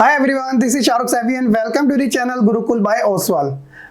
Hi everyone, this is Shahrukh Saifi and welcome to the channel Gurukul by Oswal.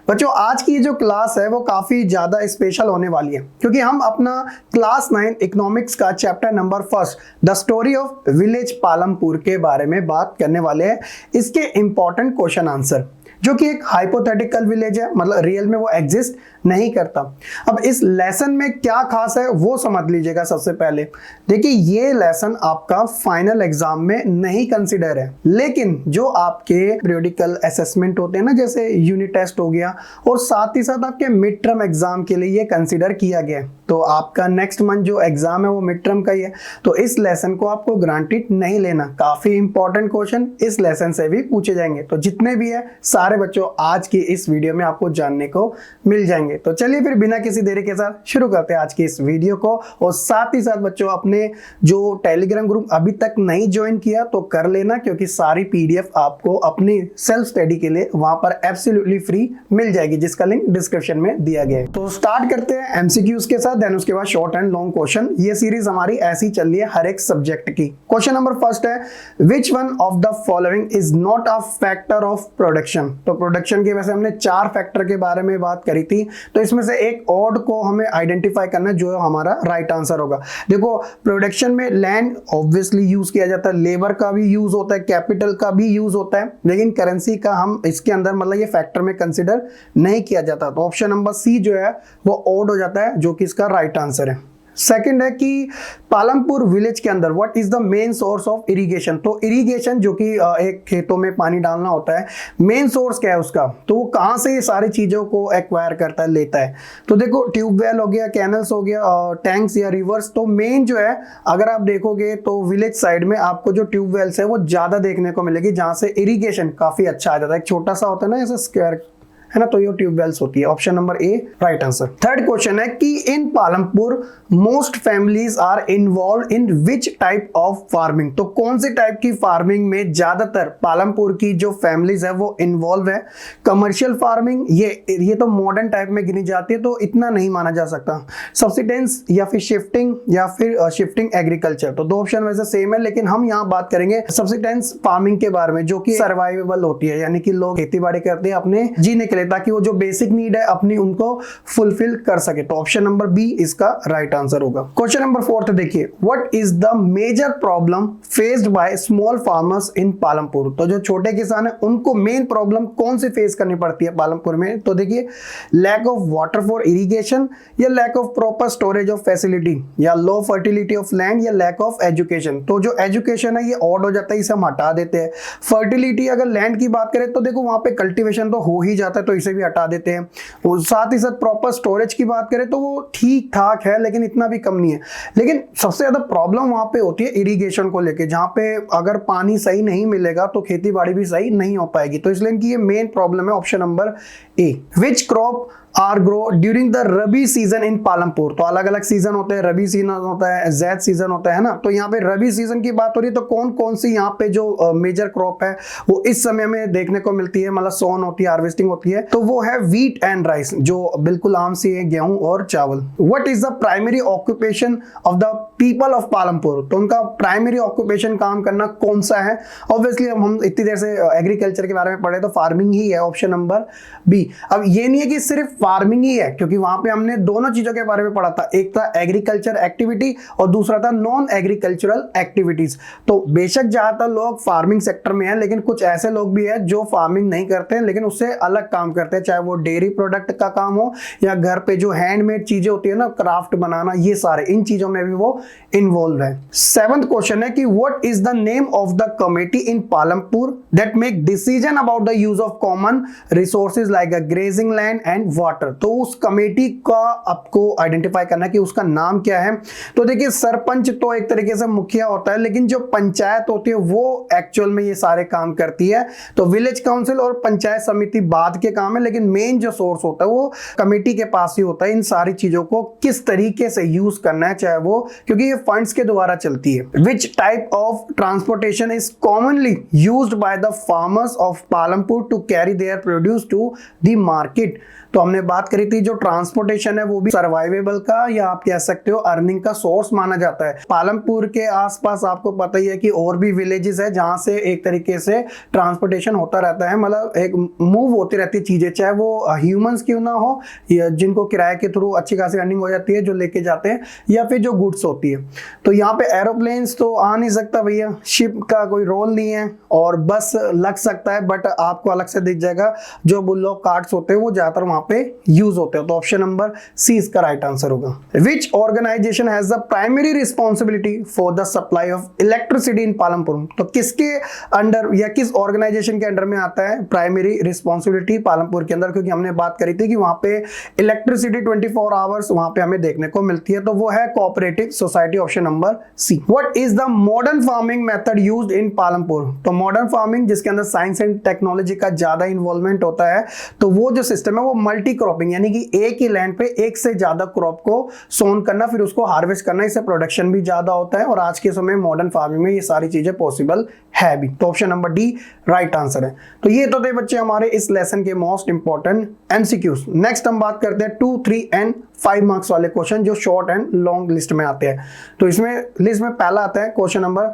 बच्चों, आज की जो क्लास है वो काफ़ी ज़्यादा स्पेशल होने वाली है क्योंकि हम अपना क्लास 9 इकोनॉमिक्स का chapter number 1 the story of village Palampur के बारे में बात करने वाले हैं। इसके इंपॉर्टेंट क्वेश्चन आंसर, जो कि एक हाइपोथेटिकल विलेज है, मतलब रियल में वो एग्जिस्ट नहीं करता। अब इस लेसन में क्या खास है वो समझ लीजिएगा। सबसे पहले देखिए, ये लेसन आपका फाइनल एग्जाम में नहीं कंसिडर है, लेकिन जो आपके पीरियोडिकल असेसमेंट होते हैं ना, जैसे यूनिट टेस्ट हो गया, और साथ ही साथ आपके मिड टर्म एग्जाम के लिए ये कंसिडर किया गया है। तो आपका नेक्स्ट मंथ जो एग्जाम है वो मिड टर्म का ही है, तो इस लेसन को आपको ग्रांटेड नहीं लेना। काफी इंपॉर्टेंट क्वेश्चन इस लेसन से भी पूछे जाएंगे, तो जितने भी है सारे बच्चों आज की इस वीडियो में आपको जानने को मिल जाएंगे। तो चलिए फिर बिना किसी देरी के साथ शुरू करते हैं आज की इस वीडियो को। और साथ ही साथ बच्चों, अपने जो टेलीग्राम ग्रुप अभी तक नहीं ज्वाइन किया तो कर लेना, क्योंकि सारी पीडीएफ आपको अपनी सेल्फ स्टडी के लिए वहां पर एब्सोल्युटली फ्री मिल जाएगी, जिसका लिंक डिस्क्रिप्शन में दिया गया है। तो स्टार्ट करते हैं एमसीक्यूज के साथ, देन उसके बाद शॉर्ट एंड लॉन्ग क्वेश्चन। ये सीरीज हमारी ऐसी चल रही है हर एक सब्जेक्ट की। क्वेश्चन नंबर फर्स्ट है, which one of the following is not a factor of production. तो प्रोडक्शन के वैसे हमने 4 फैक्टर के बारे में बात करी थी, तो इसमें से एक ऑड को हमें आइडेंटिफाई करना, जो हमारा राइट आंसर होगा। देखो, प्रोडक्शन में लैंड ऑब्वियसली यूज किया जाता है, लेबर का भी यूज होता है, कैपिटल का भी यूज होता है, लेकिन करेंसी का हम इसके अंदर मतलब ये फैक्टर में कंसिडर नहीं किया जाता। तो ऑप्शन नंबर सी जो है वो ऑड हो जाता है, जो कि इसका राइट आंसर है। सेकंड है कि पालमपुर विलेज के अंदर what is the main source of irrigation. तो इरिगेशन जो कि एक खेतों में पानी डालना होता है, मेन सोर्स क्या है उसका, तो वो कहाँ से ये सारी चीज़ों को एक्वायर करता है, लेता है। तो देखो, ट्यूबवेल हो गया, कैनल्स हो गया, टैंक्स या रिवर्स। तो मेन जो है, अगर आप देखोगे तो विलेज साइड में आपको जो ट्यूबवेल्स है वो ज़्यादा देखने को मिलेगी, जहाँ से इरीगेशन काफ़ी अच्छा आ जाता है। एक छोटा सा होता है ना ऐसा स्क्वायर, है ना, तो ये ट्यूबवेल्स होती है। Option number A right answer. Third question है कि in Palampur most families are involve in which type of farming. तो कौन सी टाइप की फार्मिंग में ज्यादातर पालमपुर की जो फैमिलीज है वो इन्वॉल्व है। कमर्शियल फार्मिंग ये तो मॉडर्न टाइप में गिनी जाती है, तो इतना नहीं माना जा सकता। सब्सिडेंस या फिर शिफ्टिंग एग्रीकल्चर। तो 2 ऑप्शन वैसे सेम है, लेकिन हम यहाँ बात करेंगे सब्सिडेंस फार्मिंग के बारे में, जो कि सर्वाइवेबल होती है, यानी कि लोग खेती बाड़ी करते हैं अपने जीने के लिए, ताकि वो जो बेसिक नीड है अपनी उनको फुलफिल कर सके। तो ऑप्शन नंबर बी इसका राइट आंसर होगा। क्वेश्चन नंबर 4 देखिए, what is the major problem faced by small farmers in Palampur. तो जो छोटे किसान है उनको मेन प्रॉब्लम कौन सी फेस करनी पड़ती है पालमपुर में। तो देखिए, lack of water for irrigation, या lack of proper storage of facility, या लो फर्टिलिटी ऑफ लैंड, या लैक ऑफ एजुकेशन। तो जो एजुकेशन है ये ऑड हो जाता है, इसे हम हटा देते हैं। फर्टिलिटी, अगर लैंड की बात करें तो देखो वहां पे कल्टीवेशन तो हो ही जाता है, तो इसे भी हटा देते हैं। और साथ ही साथ प्रॉपर स्टोरेज की बात करें तो वो ठीक ठाक है, लेकिन इतना भी कम नहीं है। लेकिन सबसे ज्यादा प्रॉब्लम वहां पे होती है इरिगेशन को लेके, जहां पे अगर पानी सही नहीं मिलेगा तो खेती बाड़ी भी सही नहीं हो पाएगी। तो इसलिए इनकी ये मेन प्रॉब्लम है। Option number A. Which crop are grow during the rabi season in Palampur. तो अलग अलग सीजन होते हैं, रबी सीजन होता है, जैद सीजन होता है ना। तो यहाँ पे रबी सीजन की बात हो रही है, तो कौन कौन सी यहाँ पे जो मेजर क्रॉप है वो इस समय में देखने को मिलती है, मतलब सोन होती है, हार्वेस्टिंग होती है। तो वो है व्हीट एंड राइस, जो बिल्कुल आम सी है, गेहूं और चावल। What is the primary occupation of the people of Palampur. तो उनका प्राइमरी ऑक्यूपेशन काम करना कौन सा है। ऑब्वियसली हम इतनी देर से एग्रीकल्चर के बारे में पढ़े, तो फार्मिंग ही है। Option number B. अब ये नहीं है कि सिर्फ फार्मिंग ही है, क्योंकि वहां पे हमने दोनों चीजों के बारे में पढ़ा था, एक था एग्रीकल्चर एक्टिविटी और दूसरा था नॉन एग्रीकल्चरल एक्टिविटीज। तो बेशक ज्यादातर लोग फार्मिंग सेक्टर में हैं, लेकिन कुछ ऐसे लोग भी हैं जो फार्मिंग नहीं करते हैं, लेकिन उससे अलग काम करते हैं, चाहे वो डेयरी प्रोडक्ट का काम हो या घर पे जो हैंडमेड चीजें होती है ना, क्राफ्ट बनाना, ये सारे इन चीजों में भी वो इन्वॉल्व है। 7th क्वेश्चन है कि what is the name of the committee in Palampur that make decision about the use of common resources like a grazing land and water. तो उस कमेटी का आपको आइडेंटिफाई करना है कि उसका नाम क्या है। तो देखिए, सरपंच तो एक तरीके से मुखिया होता है, लेकिन जो पंचायत होती है वो एक्चुअल में ये सारे काम करती है। तो विलेज काउंसिल और पंचायत समिति बाद के काम है, लेकिन मेन जो सोर्स होता है वो कमेटी के पास ही होता है। इन सारी चीजों को किस तरीके से यूज करना है, चाहे वो, क्योंकि ये फंड्स के द्वारा चलती है। Which type of transportation is commonly used by the farmers of Palampur to carry their produce to the market. तो हमने हमने बात करी थी जो ट्रांसपोर्टेशन है वो भी सर्वाइवेबल का या आप कह सकते हो अर्निंग का सोर्स माना जाता है। पालमपुर के आसपास आपको पता ही है कि और भी विलेजेस है जहां से एक तरीके से ट्रांसपोर्टेशन होता रहता है, मतलब एक मूव होती रहती है चीजें, चाहे वो ह्यूमंस क्यों ना हो या जिनको किराए के थ्रू अच्छी खासी अर्निंग हो जाती है जो लेके जाते हैं, या फिर जो गुड्स होती है। तो यहाँ पे एरोप्लेन्स तो आ नहीं सकता भैया, शिप का कोई रोल नहीं है, और बस लग सकता है बट आपको अलग से दिख जाएगा। जो बुल्लॉक कार्ट्स होते हैं वो ज्यादातर वहां पे यूज होते हैं। तो ऑप्शन नंबर सी इसका राइट आंसर होगा। Which organisation has the primary responsibility for the supply of electricity in Palampur? तो किसके अंडर या किस ऑर्गेनाइजेशन के अंडर में आता है प्राइमरी रिस्पॉन्सिबिलिटी पालमपुर के अंदर? क्योंकि हमने बात करी थी कि वहां पे इलेक्ट्रिसिटी 24 आवर्स वहां पे हमें देखने को मिलती है, तो वो है cooperative society, option number C. What is the modern farming method used in Palampur? तो मॉडर्न फार्मिंग जिसके अंदर साइंस एंड टेक्नोलॉजी का ज्यादा इन्वॉल्वमेंट होता है, तो वो जो सिस्टम है वो मल्टी क्रॉपिंग, यानी कि एक ही लैंड पे एक से ज्यादा क्रॉप को सोन करना फिर उसको हार्वेस्ट करना, इससे प्रोडक्शन भी ज्यादा होता है, और आज के समय मॉडर्न फार्मिंग में ये सारी चीजें पॉसिबल है भी। तो option number D right answer है। तो ये तो थे बच्चे हमारे इस लेसन के मोस्ट इंपॉर्टेंट एमसीक्यूज। नेक्स्ट हम बात करते हैं 2, 3 एंड 5 मार्क्स वाले क्वेश्चन जो शॉर्ट एंड लॉन्ग लिस्ट में आते हैं। तो इसमें लिस्ट में पहला आता है क्वेश्चन नंबर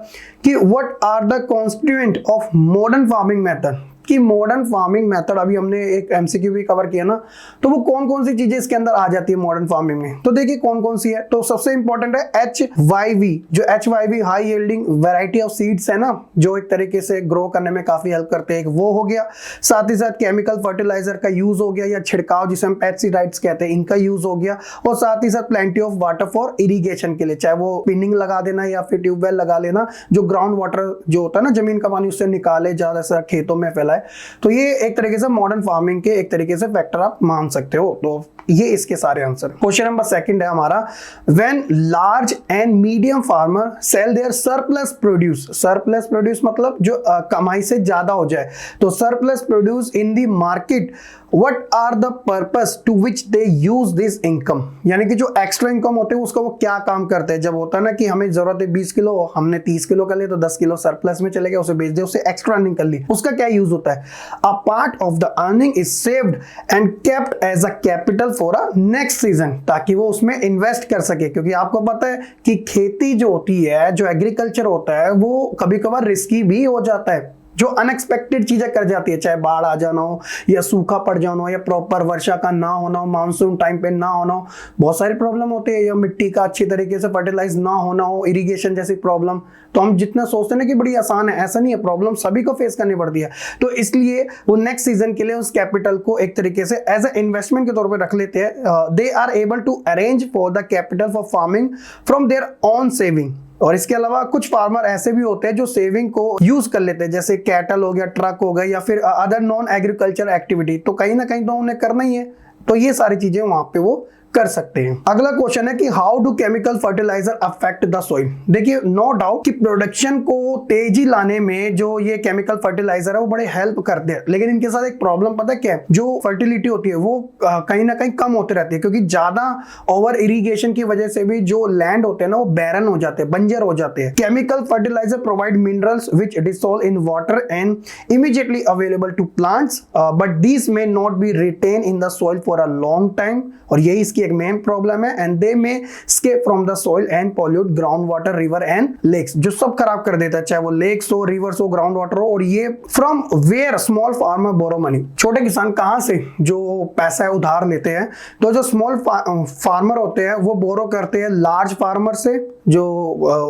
कि what are the constituent of modern farming method? कि मॉडर्न फार्मिंग मेथड, अभी हमने एक एमसीक्यू भी कवर किया ना, तो वो कौन कौन सी चीजें इसके अंदर आ जाती है मॉडर्न फार्मिंग में? तो देखिए कौन कौन सी है। तो सबसे इंपॉर्टेंट है HYV। जो HYV high yielding variety of seeds है ना, जो एक तरीके से ग्रो करने में काफी हेल्प करते हैं, एक वो हो गया। साथ ही साथ केमिकल फर्टिलाइजर का यूज हो गया, या छिड़काव जिसे हम पेस्टिसाइड्स कहते हैं, इनका यूज हो गया। और साथ ही साथ plenty of water for irrigation के लिए, चाहे वो पिनिंग लगा देना या फिर ट्यूबवेल लगा लेना, जो ग्राउंड वाटर जो होता है ना जमीन का पानी उससे निकाले ज्यादा से खेतों में फैलाए। तो ये एक तरीके से मॉडर्न फार्मिंग के एक तरीके से फैक्टर आप मान सकते हो। तो ये इसके सारे आंसर। क्वेश्चन नंबर सेकंड है हमारा, when large and medium farmer sell their surplus produce. Surplus produce मतलब जो कमाई से ज्यादा हो जाए, तो surplus produce in the market, what are the purpose to which they use this income? यानी कि जो एक्स्ट्रा इनकम होते हैं उसका वो क्या काम करते हैं? जब होता है ना कि हमें जरूरत है 20 किलो, हमने 30 किलो कर लिया, तो 10 किलो सरप्लस में चले गए, उसे बेच दिया, उससे एक्स्ट्रा अर्निंग कर ली, उसका क्या यूज होता है? A part of the earning is saved and kept as a capital for a next season, ताकि वो उसमें इन्वेस्ट कर सके। क्योंकि आपको पता है कि खेती जो होती है, जो एग्रीकल्चर होता है, वो कभी कभार रिस्की भी हो जाता है। जो अनएक्सपेक्टेड चीजें कर जाती है, चाहे बाढ़ आ जाना हो या सूखा पड़ जाना हो या प्रॉपर वर्षा का ना होना हो, मानसून टाइम पे ना होना हो, बहुत सारी प्रॉब्लम होती है, या मिट्टी का अच्छी तरीके से फर्टिलाइज ना होना हो, इरिगेशन जैसी प्रॉब्लम। तो हम जितना सोचते हैं ना कि बड़ी आसान है, ऐसा नहीं है, प्रॉब्लम सभी को फेस करनी पड़ती है। तो इसलिए वो नेक्स्ट सीजन के लिए उस कैपिटल को एक तरीके से एज ए इन्वेस्टमेंट के तौर पर रख लेते हैं। They are able to arrange for the capital for farming from their own saving. और इसके अलावा कुछ फार्मर ऐसे भी होते हैं जो सेविंग को यूज कर लेते हैं, जैसे कैटल हो गया, ट्रक हो गया, या फिर अदर नॉन एग्रीकल्चर एक्टिविटी। तो कहीं ना कहीं तो उन्हें करना ही है, तो ये सारी चीजें वहां पे वो कर सकते हैं। अगला क्वेश्चन है कि how do chemical fertiliser affect the soil? देखिए नो डाउट कि प्रोडक्शन को तेजी लाने में जो ये केमिकल फर्टिलाइजर है वो बड़े हेल्प करते हैं, लेकिन इनके साथ एक प्रॉब्लम पता है क्या है? जो फर्टिलिटी होती है वो कहीं ना कहीं कम होती रहती है, क्योंकि ज्यादा ओवर इरिगेशन की वजह से भी जो लैंड होते हैं ना वो बैरन हो जाते हैं, बंजर हो जाते हैं। Chemical fertiliser provide minerals which dissolve in water and immediately available to plants, but this may not be retained in the soil for a long time, और यही इसकी एक मेन प्रॉब्लम है। And they may escape from the soil and pollute ground water, river and lakes, जो सब खराब कर देता है, चाहे वो लेक्स हो, रिवर्स हो, ग्राउंड वाटर हो। और ये from where small farmer borrow money, छोटे किसान कहां से जो पैसा है उधार लेते हैं? तो जो स्मॉल फार्मर होते हैं वो बोरो करते हैं लार्ज फार्मर से, जो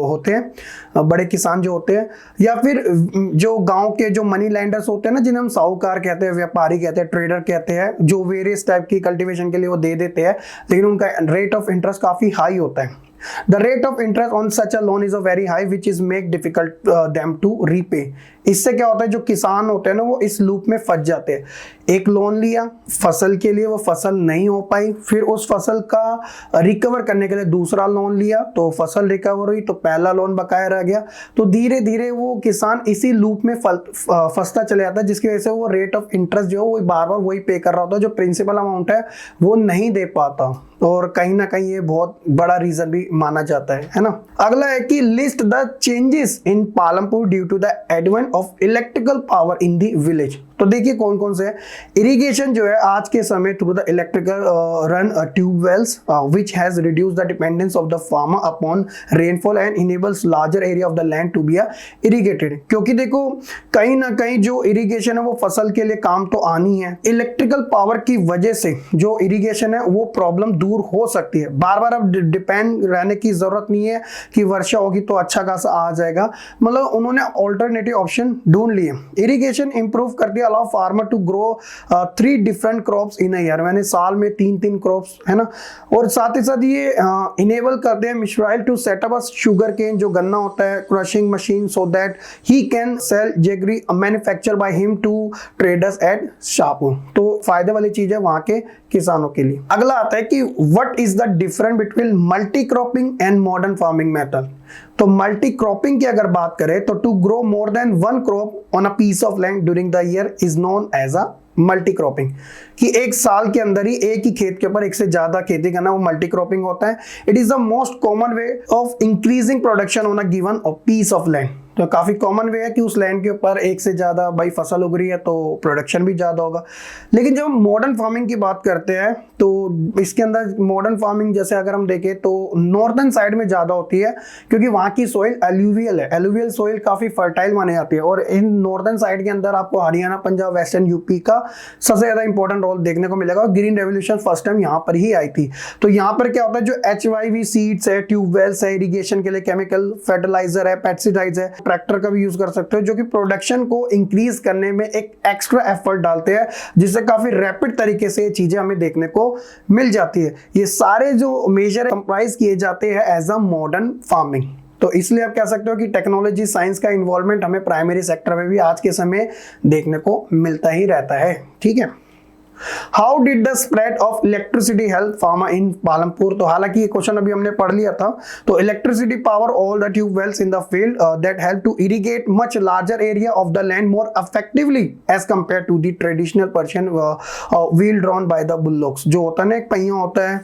होते हैं बड़े किसान जो होते हैं, या फिर जो गांव के जो मनी लैंडर्स होते हैं ना, जिन्हें हम साहूकार कहते हैं, व्यापारी कहते हैं, ट्रेडर कहते हैं, जो वेरियस टाइप की कल्टीवेशन के लिए वो दे देते हैं, लेकिन उनका रेट ऑफ इंटरेस्ट काफी हाई होता है। The rate of interest on such a loan is a very high, which is make difficult them to repay. इससे क्या होता है, जो किसान होते हैं ना वो इस लूप में फंस जाते हैं। एक लोन लिया फसल के लिए, वो फसल नहीं हो पाई, फिर उस फसल का रिकवर करने के लिए दूसरा लोन लिया, तो फसल रिकवर हुई, तो पहला लोन बकाया रह गया। तो धीरे धीरे वो किसान इसी लूप में फंसता चले जाता है, जिसकी वजह से वो रेट ऑफ इंटरेस्ट जो है वो बार बार वही पे कर रहा होता है, जो प्रिंसिपल अमाउंट है वो नहीं दे पाता। और कहीं ना कहीं ये बहुत बड़ा रीजन भी माना जाता है ना। अगला है कि list the changes in Palampur due to the advent of electrical power in the village. तो देखिए कौन कौन से है। इरिगेशन जो है आज के समय through the electrical run tube wells which has reduce the dependence of the farmer upon rainfall and enables larger area of the land to be irrigated. क्योंकि देखो कहीं ना कहीं जो इरिगेशन है वो फसल के लिए काम तो आनी है, इलेक्ट्रिकल पावर की वजह से जो इरिगेशन है वो प्रॉब्लम दूर हो सकती है। बार बार अब डिपेंड रहने की जरूरत नहीं है कि वर्षा होगी तो अच्छा खासा आ जाएगा, मतलब उन्होंने ऑल्टरनेटिव ऑप्शन ढूंढ लिए। इरिगेशन इंप्रूव कर दिया, allow farmer to grow 3 different crops in a year, मैंने साल में 3 क्रॉप्स है ना। और साथ ही साथ ये इनेबल कर दिया Mishrilal to set up a sugar cane, जो गन्ना होता है, crushing machine, so that he can sell jaggery manufacture by him to traders at Shahpur. तो फायदे वाली चीज है वहां के किसानों के लिए। अगला आता है कि what is the difference between multi cropping and modern farming method. तो मल्टी क्रॉपिंग की अगर बात करें तो to grow more than 1 crop on a piece of land during the year is known as a multi cropping, कि एक साल के अंदर ही एक ही खेत के ऊपर एक से ज्यादा खेती करना, वो मल्टी क्रॉपिंग होता है। It is the most common way of increasing production on a given piece of land. तो काफी कॉमन वे है कि उस लैंड के ऊपर एक से ज्यादा भाई फसल उग रही है तो प्रोडक्शन भी ज्यादा होगा। लेकिन जब हम मॉडर्न फार्मिंग की बात करते हैं तो इसके अंदर मॉडर्न फार्मिंग जैसे अगर हम देखें तो नॉर्दर्न साइड में ज्यादा होती है, क्योंकि वहां की सोइल एलुवियल है, एलुवियल सोइल काफी फर्टाइल मानी जाती है। और इन नॉर्दर्न साइड के अंदर आपको हरियाणा, पंजाब, वेस्टर्न यूपी का सबसे ज्यादा इंपॉर्टेंट रोल देखने को मिलेगा। ग्रीन रेवोल्यूशन फर्स्ट टाइम यहाँ पर ही आई थी। तो यहाँ पर क्या होता है, जो HYV सीड्स है, ट्यूबवेल्स है, इरिगेशन के लिए केमिकल फर्टिलाइजर है, पेस्टिसाइड्स है, ट्रैक्टर का भी यूज कर सकते हो, जो कि प्रोडक्शन को इंक्रीज करने में एक एक्स्ट्रा एफर्ट डालते हैं, जिससे काफी रैपिड तरीके से ये चीजें हमें देखने को मिल जाती है। ये सारे जो मेजर कंप्राइज किए जाते हैं एज अ मॉडर्न फार्मिंग। तो इसलिए आप कह सकते हो कि टेक्नोलॉजी साइंस का इन्वॉल्वमेंट हमें प्राइमरी सेक्टर में भी आज के समय देखने को मिलता ही रहता है। ठीक है। How did the spread of electricity help farmer in Palampur. तो हालांकि ये क्वेश्चन अभी हमने पढ़ लिया था। तो electricity power all the tube wells in the field that help to irrigate much larger area of the land more effectively as compare to the traditional Persian wheel drawn by the bulldogs. जो होता है ना, एक पहिया होता है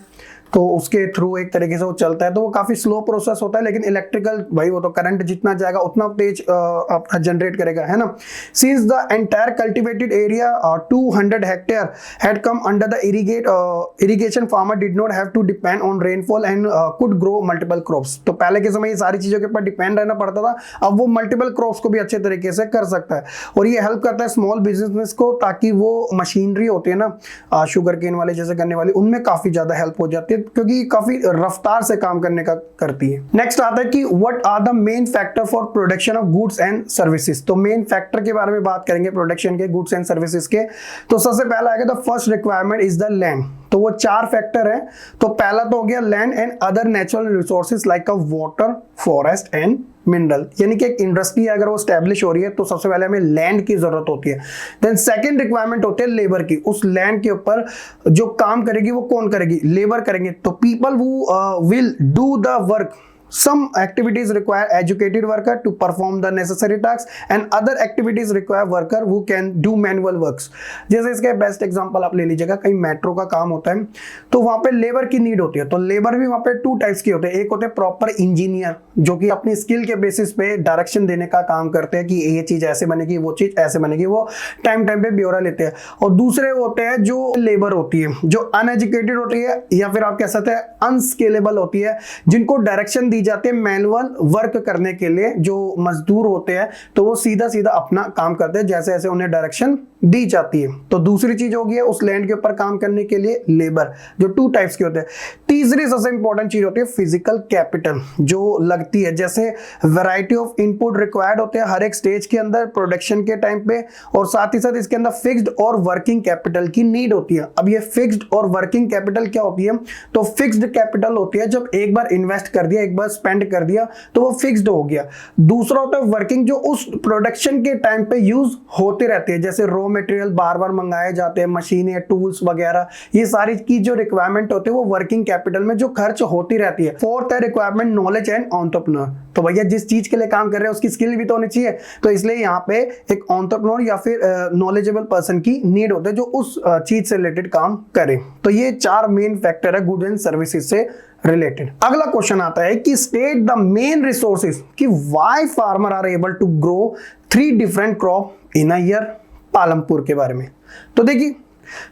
तो उसके थ्रू एक तरीके से वो चलता है, तो वो काफी स्लो प्रोसेस होता है। लेकिन इलेक्ट्रिकल भाई वो तो करंट जितना जाएगा उतना तेज अपना जनरेट करेगा, है ना। Since the entire cultivated area 200 hectare had come under the irrigation, farmer did not have to depend on rainfall and could grow multiple crops. तो पहले के समय ये सारी चीजों के ऊपर डिपेंड रहना पड़ता था, अब वो मल्टीपल क्रॉप्स को भी अच्छे तरीके से कर सकता है। और ये हेल्प करता है स्मॉल बिजनेस को, ताकि वो मशीनरी होती है ना शुगर केन वाले जैसे करने वाली, उनमें काफी ज्यादा हेल्प हो जाती है, क्योंकि काफी रफ्तार से काम करने का करती है। नेक्स्ट आता है कि what are the main factor for production of goods and services. तो मेन फैक्टर के बारे में बात करेंगे प्रोडक्शन के, गुड्स एंड सर्विसेज के। तो सबसे पहला आएगा the first requirement is the land. तो वो 4 फैक्टर है। तो पहला तो हो गया land and other natural resources like a water, forest and mineral. यानी कि एक इंडस्ट्री अगर वो स्टैब्लिश हो रही है तो सबसे पहले हमें लैंड की जरूरत होती है। देन सेकंड रिक्वायरमेंट होती है लेबर की। उस लैंड के ऊपर जो काम करेगी वो कौन करेगी, लेबर करेंगे। तो people who will do the work, some activities require educated worker to perform the necessary tasks and other activities require worker who can do manual works। जैसे इसके बेस्ट एग्जांपल आप ले लीजिएगा, कहीं मेट्रो का काम होता है तो वहां पे लेबर की नीड होती है। तो लेबर भी वहां पे 2 टाइप्स के होते हैं। एक होते हैं प्रॉपर इंजीनियर, जो कि अपनी स्किल के बेसिस पे डायरेक्शन देने का काम करते हैं कि ये चीज ऐसे बनेगी, वो चीज ऐसे बनेगी, वो टाइम टाइम पे ब्यौरा लेते हैं। और दूसरे होते हैं जो लेबर होती है, जो अनएजुकेटेड होती है या फिर आप कह सकते हैं अनस्केलेबल होती है, जिनको डायरेक्शन दी जाते हैं मैनुअल वर्क करने के लिए। जो मजदूर होते हैं तो वो सीधा सीधा अपना काम करते हैं जैसे जैसे उन्हें डायरेक्शन दी जाती है। तो दूसरी चीज होगी है उस लैंड के ऊपर काम करने के लिए लेबर, जो 2 टाइप्स के होते हैं। तीसरी सबसे इंपॉर्टेंट चीज होती है फिजिकल कैपिटल, जो लगती है। जैसे वैरायटी ऑफ इनपुट रिक्वायर्ड होते हैं हर एक स्टेज के अंदर प्रोडक्शन के टाइम पे, और साथ ही साथ इसके अंदर फिक्स्ड और वर्किंग कैपिटल की नीड होती है। अब ये फिक्स्ड और वर्किंग कैपिटल क्या होती है, तो फिक्स्ड कैपिटल होती है जब एक बार इन्वेस्ट कर दिया, एक बार स्पेंड कर दिया तो वो फिक्स्ड हो गया। दूसरा होता है वर्किंग, जो उस प्रोडक्शन के टाइम पे यूज होते रहते हैं। जैसे रॉ मटेरियल बार बार मंगाए जाते हैं, मशीनें, टूल्स वगैरह, ये सारी की जो रिक्वायरमेंट होते हैं वो वर्किंग कैपिटल में जो खर्च होती रहती है। फोर्थ है रिक्वायरमेंट नॉलेज एंड एंटरप्रेन्योर। तो भैया जिस चीज के लिए काम कर रहे हैं उसकी स्किल भी तो होनी चाहिए, तो इसलिए यहाँ पे एक एंटरप्रेन्योर या फिर नॉलेजेबल पर्सन की नीड होती है जो उस चीज से रिलेटेड काम करे। तो ये 4 मेन फैक्टर है गुड एंड सर्विसेज से रिलेटेड। अगला क्वेश्चन आता है कि स्टेट द मेन रिसोर्सेज कि why farmer are able to grow 3 different crop in a year. Palampur के बारे में। तो देखिए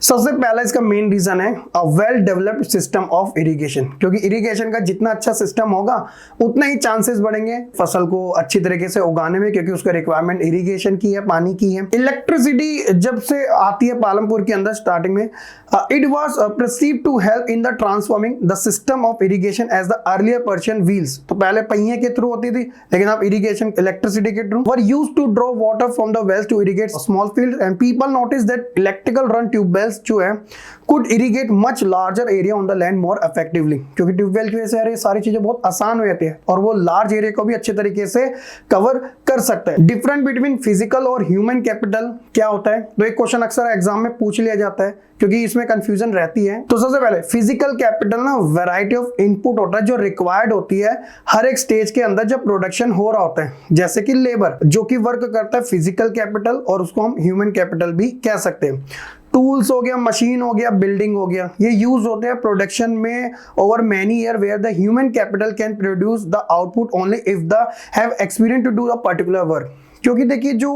सबसे पहला इसका मेन रीजन है a well developed system of irrigation, क्योंकि इरिगेशन का जितना अच्छा सिस्टम होगा उतना ही चांसेस बढ़ेंगे फसल को अच्छी तरीके से उगाने में, क्योंकि उसका रिक्वायरमेंट इरिगेशन की है, पानी की है। इलेक्ट्रिसिटी जब से आती है पालमपुर के अंदर स्टार्टिंग में, it was perceived to help in the transforming the system of irrigation as the earlier Persian wheels. तो पहले पहिए के थ्रू होती थी, लेकिन अब इरिगेशन इलेक्ट्रिसिटी के through were used to draw water from the wells to irrigate small field, and people notice that electrical run tubewells जो है could irrigate much larger area on the land more effectively, क्योंकि tubewell की वजह से सारी चीजें बहुत आसान हो जाती है और वो लार्ज एरिया को भी अच्छे तरीके से कवर कर सकता है। डिफरेंट बिटवीन फिजिकल और ह्यूमन कैपिटल क्या होता है, तो एक क्वेश्चन अक्सर एग्जाम में पूछ लिया जाता है क्योंकि इसमें कंफ्यूजन रहती है। तो सबसे पहले फिजिकल कैपिटल ना वैरायटी ऑफ इनपुट होता है जो रिक्वायर्ड होती है हर एक स्टेज के अंदर जब प्रोडक्शन हो रहा होता है, जैसे कि लेबर जो कि वर्क करता है फिजिकल कैपिटल, और उसको हम ह्यूमन कैपिटल भी कह सकते हैं। टूल्स हो गया, मशीन हो गया, बिल्डिंग हो गया, ये यूज होते हैं प्रोडक्शन में over many year, where the human capital can produce the output only if the have experience to do the particular work. क्योंकि देखिए जो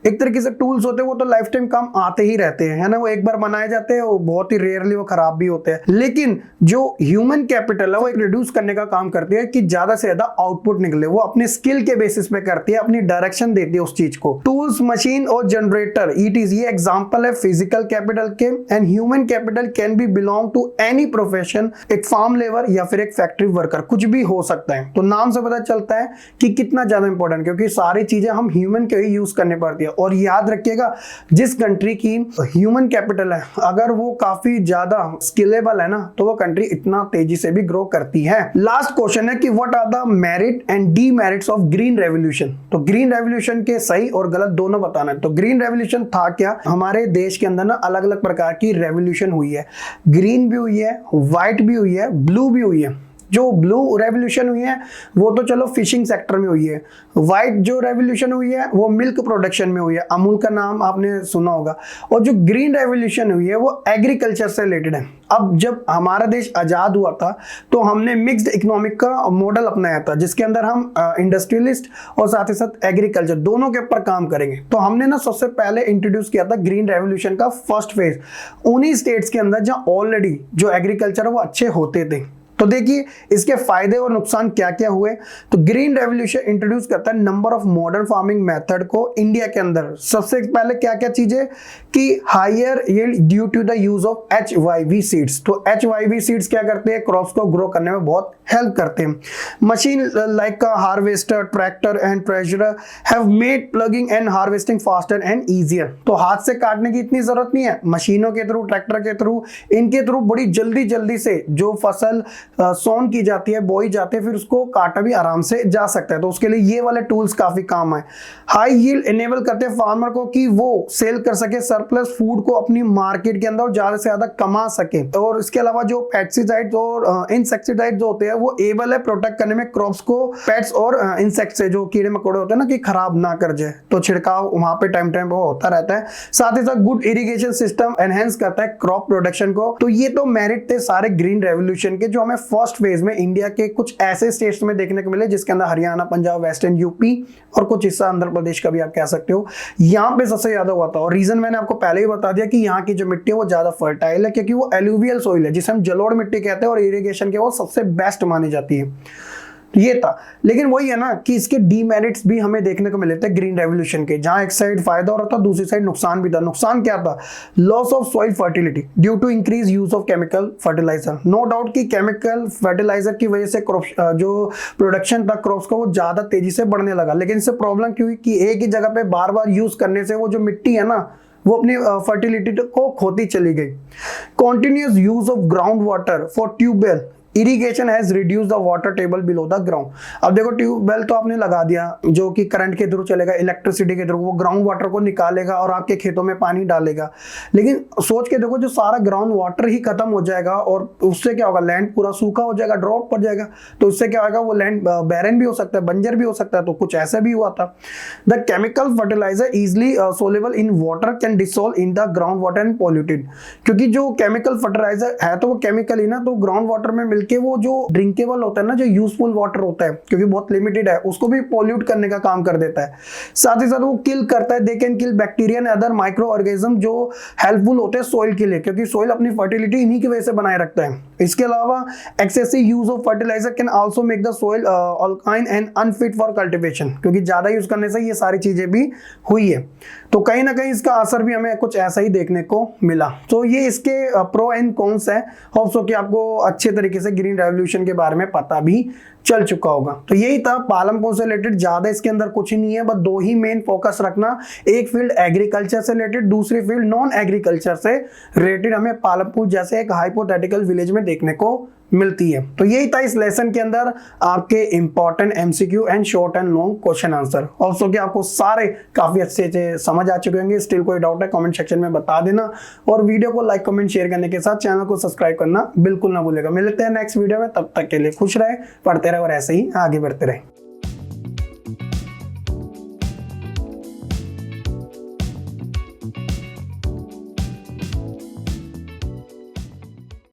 एक तरीके से टूल्स होते हैं वो तो लाइफ टाइम काम आते ही रहते हैं, है ना, वो एक बार बनाए जाते हैं, वो बहुत ही रेयरली वो खराब भी होते हैं। लेकिन जो ह्यूमन कैपिटल है वो एक रिड्यूस करने का काम करती है कि ज्यादा से ज्यादा आउटपुट निकले, वो अपने स्किल के बेसिस पे करती है, अपनी डायरेक्शन देती है उस चीज को। टूल्स, मशीन और जनरेटर ईटीज ये एग्जांपल है फिजिकल कैपिटल के। And human capital can be belong to any profession, एक फार्म लेबर या फिर एक फैक्ट्री वर्कर, कुछ भी हो सकता है। तो नाम से पता चलता है कि कितना ज्यादा इंपॉर्टेंट, क्योंकि सारी चीजें हम ह्यूमन के ही यूज करने पड़ती है। और याद रखिएगा जिस कंट्री की ह्यूमन कैपिटल है अगर वो काफी ज्यादा स्किलेबल है ना, तो वो कंट्री इतना तेजी से भी ग्रो करती है। लास्ट क्वेश्चन है कि what are the merit and demerits of green revolution. तो ग्रीन रेवोल्यूशन के सही और गलत दोनों बताना है। तो ग्रीन रेवोल्यूशन था क्या, हमारे देश के अंदर ना अलग अलग प्रकार की रेवोल्यूशन हुई है, ग्रीन भी हुई है, व्हाइट भी हुई है, ब्लू भी हुई है। जो ब्लू रेवोल्यूशन हुई है वो तो चलो फिशिंग सेक्टर में हुई है, व्हाइट जो रेवोल्यूशन हुई है वो मिल्क प्रोडक्शन में हुई है, अमूल का नाम आपने सुना होगा, और जो ग्रीन रेवोल्यूशन हुई है वो एग्रीकल्चर से रिलेटेड है। अब जब हमारा देश आजाद हुआ था तो हमने मिक्स्ड इकोनॉमिक का मॉडल अपनाया था, जिसके अंदर हम इंडस्ट्रियलिस्ट और साथ ही साथ एग्रीकल्चर दोनों के ऊपर काम करेंगे। तो हमने ना सबसे पहले इंट्रोड्यूस किया था ग्रीन रेवोल्यूशन का फर्स्ट फेज उन्हीं स्टेट्स के अंदर जहां ऑलरेडी जो एग्रीकल्चर है वो अच्छे होते थे। तो देखिए इसके फायदे और नुकसान क्या क्या हुए। तो ग्रीन रेवोल्यूशन इंट्रोड्यूस करता है number of modern farming method को इंडिया के अंदर। सबसे पहले क्या क्या चीजें कि higher yield due to the use of HYV seeds. तो HYV सीड्स क्या करते हैं, क्रॉप्स को ग्रो करने में बहुत हेल्प करते हैं। Machine like harvester, tractor and treasurer have made plugging and harvesting faster and easier. तो हाथ से काटने की इतनी जरूरत नहीं है, मशीनों के थ्रू, ट्रैक्टर के थ्रू, इनके थ्रू बड़ी जल्दी जल्दी से जो फसल सोन की जाती है, बोई जाती है, फिर उसको काटा भी आराम से जा सकता है। तो उसके लिए ये वाले टूल्स काफी काम आए। हाई यील्ड इनेबल करते हैं फार्मर को कि वो सेल कर सके सरप्लस फूड को अपनी मार्केट के अंदर ज्यादा से ज्यादा कमा सके। और इसके अलावा जो पेस्टिसाइड्स और इंसेक्टिसाइड जो होते हैं वो एबल है प्रोटेक्ट करने में क्रॉप्स को पेट्स और इंसेक्ट से, जो कीड़े मकोड़े होते हैं ना, कि खराब ना कर जाए। तो छिड़काव वहां पे टाइम टाइम वो होता रहता है। साथ ही साथ गुड इरिगेशन सिस्टम एनहेंस करता है क्रॉप प्रोडक्शन को। तो ये तो मेरिट थे सारे ग्रीन रेवोल्यूशन के, जो हमें फर्स्ट फेज में इंडिया के कुछ ऐसे स्टेट्स में देखने को मिले, जिसके अंदर हरियाणा, पंजाब, वेस्टर्न यूपी और कुछ हिस्सा आंध्र प्रदेश का भी आप कह सकते हो, यहाँ पे सबसे ज्यादा हुआ था। और रीजन मैंने आपको पहले ही बता दिया कि यहाँ की जो मिट्टी है वो ज्यादा फर्टाइल है, क्योंकि वो एलुवियल सॉइल है जिसे हम जलोढ़ मिट्टी कहते हैं, और इरिगेशन के वो सबसे बेस्ट मानी जाती है। ये था। लेकिन वही है ना कि इसके डीमेरिट्स भी हमें देखने को मिले थे ग्रीन रेवोल्यूशन के, जहां एक साइड फायदा हो रहा था, दूसरी साइड नुकसान भी था। नुकसान क्या था, loss of soil fertility due to increase use of chemical fertiliser. No doubt कि केमिकल फर्टिलाइजर की वजह से क्रॉप्स जो प्रोडक्शन था क्रॉप्स का वो ज्यादा तेजी से बढ़ने लगा। लेकिन इससे प्रॉब्लम क्यों हुई कि एक ही जगह पे बार बार यूज करने से वो जो मिट्टी है ना वो अपनी फर्टिलिटी को खोती चली गई। Continuous use of ground water for tubewell irrigation has reduce the water table below the ground. अब देखो ट्यूबवेल तो आपने लगा दिया जो कि करंट के थ्रू चलेगा, इलेक्ट्रिसिटी के थ्रू, वो ग्राउंड वाटर को निकालेगा और आपके खेतों में पानी डालेगा। लेकिन सोच के देखो जो सारा ग्राउंड वाटर ही खत्म हो जाएगा और उससे क्या होगा, लैंड पूरा सूखा हो जाएगा, ड्रॉट पड़ जाएगा। तो उससे क्या होगा, वो लैंड बैरन भी हो सकता है, बंजर भी हो सकता है। तो कुछ ऐसा भी हुआ था। The chemical fertiliser easily soluble in water can dissolve in the ground water and polluted. क्योंकि जो केमिकल फर्टिलाइजर है तो वो केमिकल ही ना, तो ग्राउंड वाटर में मिल बल्कि वो जो ड्रिंकेबल होता है ना, जो यूजफुल वाटर होता है, क्योंकि बहुत लिमिटेड है, उसको भी पॉल्यूट करने का काम कर देता है। साथ ही साथ वो किल करता है, they can kill bacteria and other micro organism जो हेल्पफुल होते हैं सॉइल के लिए, क्योंकि सॉइल अपनी फर्टिलिटी इन्हीं की वजह से बनाए रखता है। इसके अलावा excessive use of fertiliser can also make the soil अल्काइन एंड अनफिट फॉर कल्टीवेशन, क्योंकि ज्यादा यूज करने से ये सारी चीजें भी हुई है। तो कहीं ना कहीं इसका असर भी हमें कुछ ऐसा ही देखने को मिला। तो ये इसके प्रो एंड कॉन्स है। होप सो कि आपको अच्छे तरीके से ग्रीन रेवोल्यूशन के बारे में पता भी चल चुका होगा। तो यही था पालमपुर से रिलेटेड, ज्यादा इसके अंदर कुछ ही नहीं है, बस दो ही मेन फोकस रखना, एक फील्ड एग्रीकल्चर से रिलेटेड, दूसरी फील्ड नॉन एग्रीकल्चर से रिलेटेड हमें पालमपुर जैसे एक हाइपोथेटिकल विलेज में देखने को मिलती है। तो यही था इस लेसन के अंदर आपके important MCQ and short and long question answer. Also कि आपको सारे काफी अच्छे से समझ आ चुके होंगे। स्टिल कोई डाउट है कमेंट सेक्शन में बता देना, और वीडियो को लाइक कमेंट शेयर करने के साथ चैनल को सब्सक्राइब करना बिल्कुल ना भूलेगा। मिलते हैं नेक्स्ट वीडियो में, तब तक के लिए खुश रहे, पढ़ते रहे और ऐसे ही आगे बढ़ते रहे।